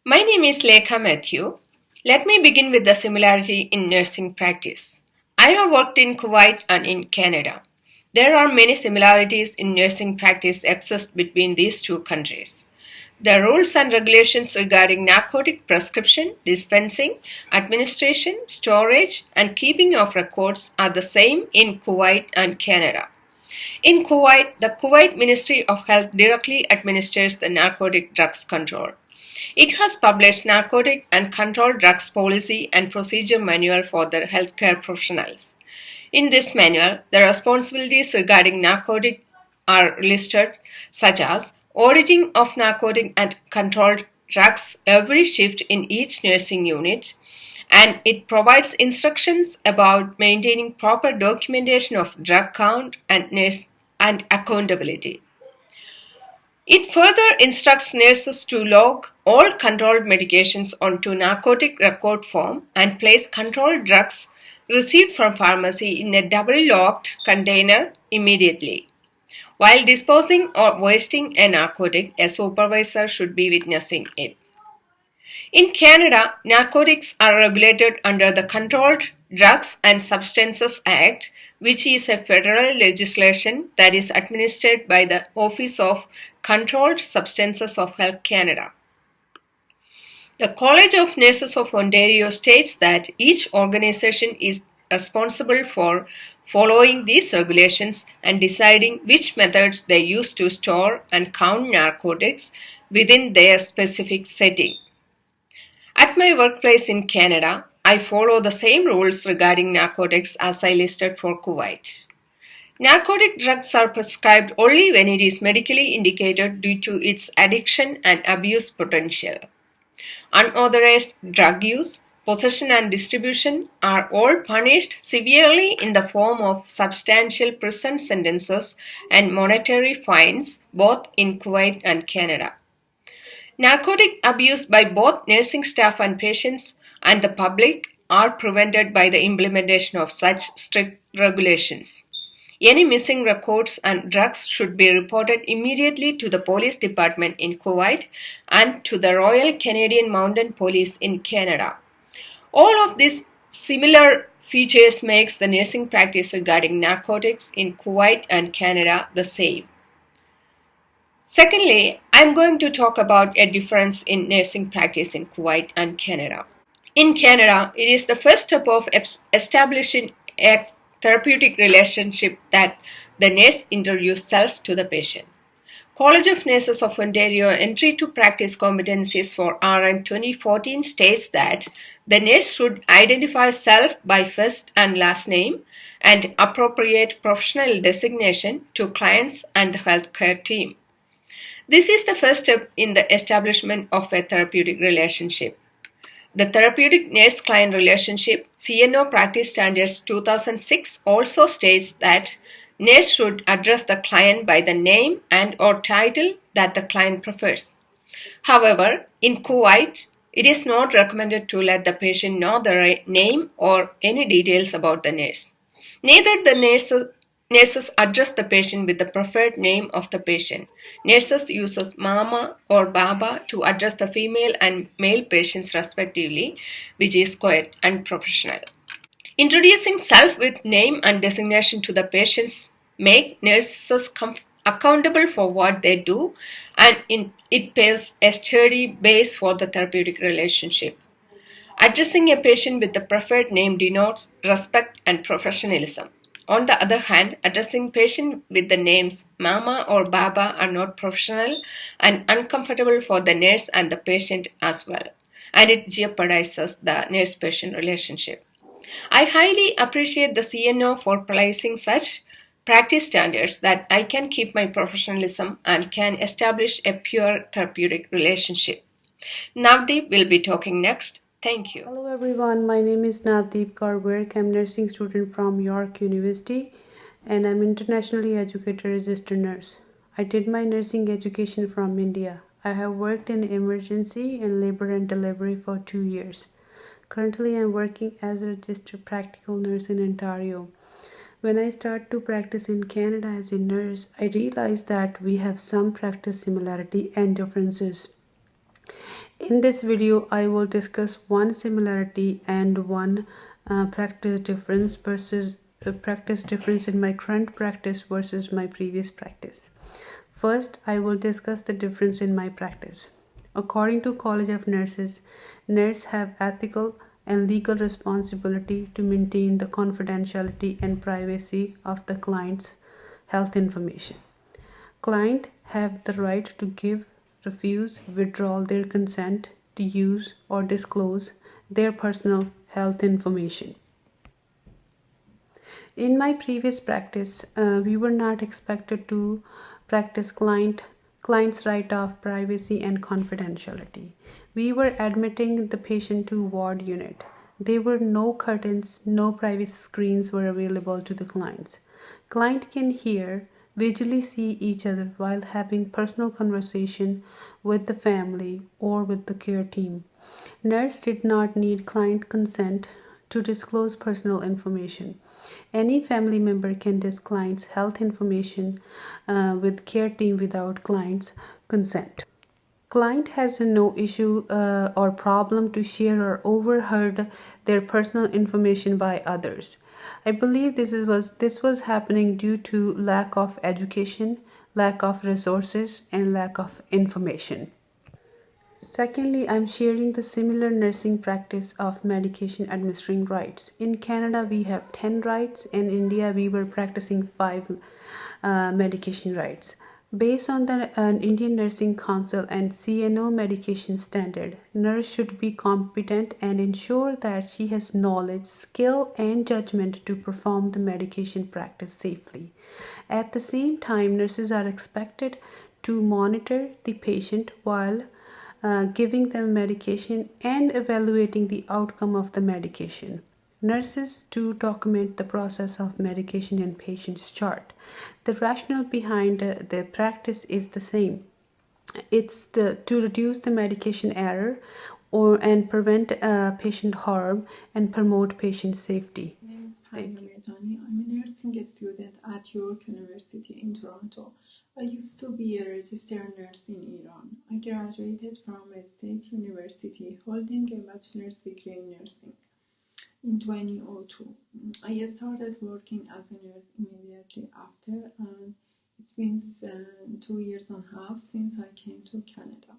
My name is Lekha Matthew. Let me begin with the similarity in nursing practice. I have worked in Kuwait and in Canada. There are many similarities in nursing practice exist between these two countries. The rules and regulations regarding narcotic prescription, dispensing, administration, storage, and keeping of records are the same in Kuwait and Canada. In Kuwait, the Kuwait Ministry of Health directly administers the narcotic drugs control. It has published narcotic and controlled drugs policy and procedure manual for the healthcare professionals. In this manual, the responsibilities regarding narcotic are listed, such as auditing of narcotic and controlled drugs every shift in each nursing unit, and it provides instructions about maintaining proper documentation of drug count and nurse and accountability. It further instructs nurses to log all controlled medications onto narcotic record form and place controlled drugs received from pharmacy in a double-locked container immediately. While disposing or wasting a narcotic, a supervisor should be witnessing it. In Canada, narcotics are regulated under the Controlled Drugs and Substances Act, which is a federal legislation that is administered by the Office of Controlled Substances of Health Canada. The College of Nurses of Ontario states that each organization is responsible for following these regulations and deciding which methods they use to store and count narcotics within their specific setting. At my workplace in Canada, I follow the same rules regarding narcotics as I listed for Kuwait. Narcotic drugs are prescribed only when it is medically indicated due to its addiction and abuse potential. Unauthorized drug use, possession, and distribution are all punished severely in the form of substantial prison sentences and monetary fines, both in Kuwait and Canada. Narcotic abuse by both nursing staff and patients and the public are prevented by the implementation of such strict regulations. Any missing records and drugs should be reported immediately to the police department in Kuwait and to the Royal Canadian Mounted Police in Canada. All of these similar features makes the nursing practice regarding narcotics in Kuwait and Canada the same. Secondly, I'm going to talk about a difference in nursing practice in Kuwait and Canada. In Canada, it is the first step of establishing a therapeutic relationship that the nurse introduces self to the patient. College of Nurses of Ontario Entry to Practice Competencies for RN 2014 states that the nurse should identify self by first and last name and appropriate professional designation to clients and the healthcare team. This is the first step in the establishment of a therapeutic relationship. The Therapeutic Nurse-Client Relationship CNO Practice Standards 2006 also states that nurse should address the client by the name and or title that the client prefers. However, in Kuwait, it is not recommended to let the patient know the name or any details about the nurse. Neither the nurses address the patient with the preferred name of the patient. Nurses uses mama or baba to address the female and male patients respectively, which is quite unprofessional. Introducing self with name and designation to the patients make nurses accountable for what they do, and it paves a sturdy base for the therapeutic relationship. Addressing a patient with the preferred name denotes respect and professionalism. On the other hand, addressing patient with the names Mama or Baba are not professional and uncomfortable for the nurse and the patient as well, and it jeopardizes the nurse-patient relationship. I highly appreciate the CNO for placing such practice standards that I can keep my professionalism and can establish a pure therapeutic relationship. Navdeep will be talking next. Thank you. Hello everyone, my name is Navdeep Karwerk. I'm a nursing student from York University and I'm internationally educated registered nurse. I did my nursing education from India. I have worked in emergency and labor and delivery for 2 years. Currently I'm working as a registered practical nurse in Ontario. When I started to practice in Canada as a nurse, I realized that we have some practice similarity and differences. In this video, I will discuss one similarity and one practice difference in my current practice versus my previous practice. First, I will discuss the difference in my practice. According to College of Nurses, nurses have ethical and legal responsibility to maintain the confidentiality and privacy of the client's health information. Clients have the right to give, refuse, withdraw their consent to use or disclose their personal health information. In my previous practice, we were not expected to practice client's right of privacy and confidentiality. We were admitting the patient to ward unit. There were no curtains, no privacy screens were available to the clients. Client can hear, visually see each other while having personal conversation with the family or with the care team. Nurse did not need client consent to disclose personal information. Any family member can disclose client's health information with care team without client's consent. Client has no issue or problem to share or overheard their personal information by others. I believe this was happening due to lack of education, lack of resources, and lack of information. Secondly, I'm sharing the similar nursing practice of medication administering rights. In Canada, we have 10 rights. In India, we were practicing 5 medication rights. Based on the Indian Nursing Council and CNO medication standard, nurse should be competent and ensure that she has knowledge, skill, and judgment to perform the medication practice safely. At the same time, nurses are expected to monitor the patient while giving them medication and evaluating the outcome of the medication. Nurses do document the process of medication in patient's chart. The rationale behind the practice is the same. To reduce the medication error and prevent patient harm and promote patient safety. My name is Parina Mirjani. I'm a nursing student at York University in Toronto. I used to be a registered nurse in Iran. I graduated from a state university holding a bachelor's degree in nursing in 2002. I started working as a nurse immediately after, and it's been 2 years and a half since I came to Canada.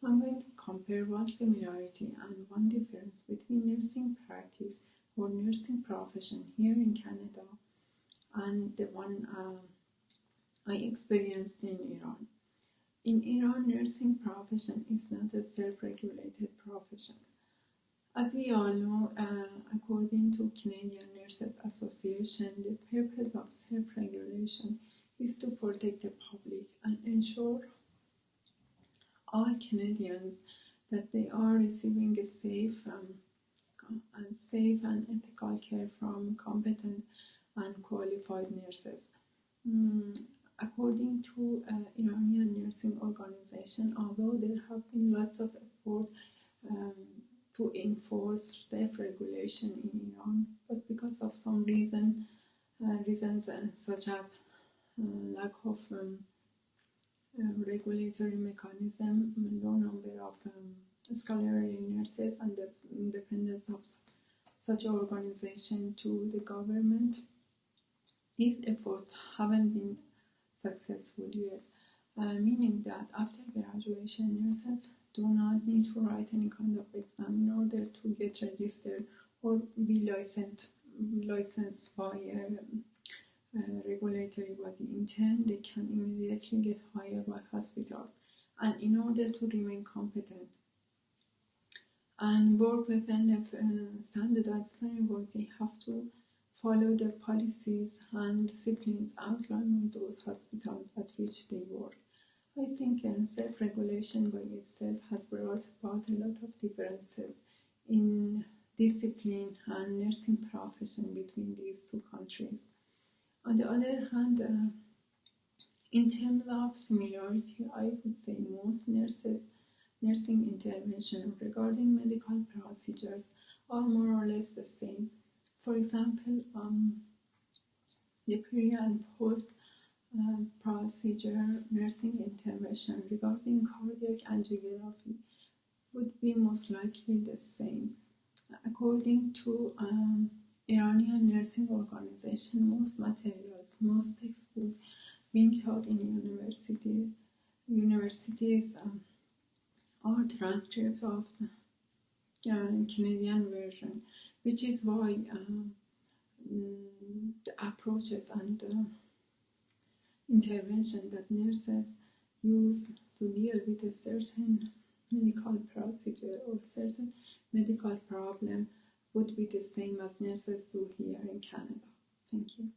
I'm going to compare one similarity and one difference between nursing practice or nursing profession here in Canada and the one I experienced in Iran. In Iran, nursing profession is not a self-regulated profession. As we all know, according to Canadian Nurses Association, the purpose of self-regulation is to protect the public and ensure all Canadians that they are receiving a safe and ethical care from competent and qualified nurses. According to Iranian Nursing Organization, although there have been lots of effort to enforce self-regulation in Iran, but because of some reasons such as lack of regulatory mechanism, low number of scholarly nurses, and the independence of such organization to the government, these efforts haven't been successful yet, meaning that after graduation, nurses do not need to write any kind of exam in order to get registered or be licensed by a regulatory body. In turn, they can immediately get hired by hospitals, and in order to remain competent and work within a standardized framework, they have to follow the policies and disciplines outlined in those hospitals at which they work. I think self-regulation by itself has brought about a lot of differences in discipline and nursing profession between these two countries. On the other hand, in terms of similarity, I would say most nursing intervention regarding medical procedures are more or less the same. For example, the pre and post procedure nursing intervention regarding cardiac angiography would be most likely the same. According to Iranian Nursing Organization, most materials, most textbooks being taught in universities are transcripts of the Canadian version, which is why the approaches and intervention that nurses use to deal with a certain medical procedure or certain medical problem would be the same as nurses do here in Canada. Thank you.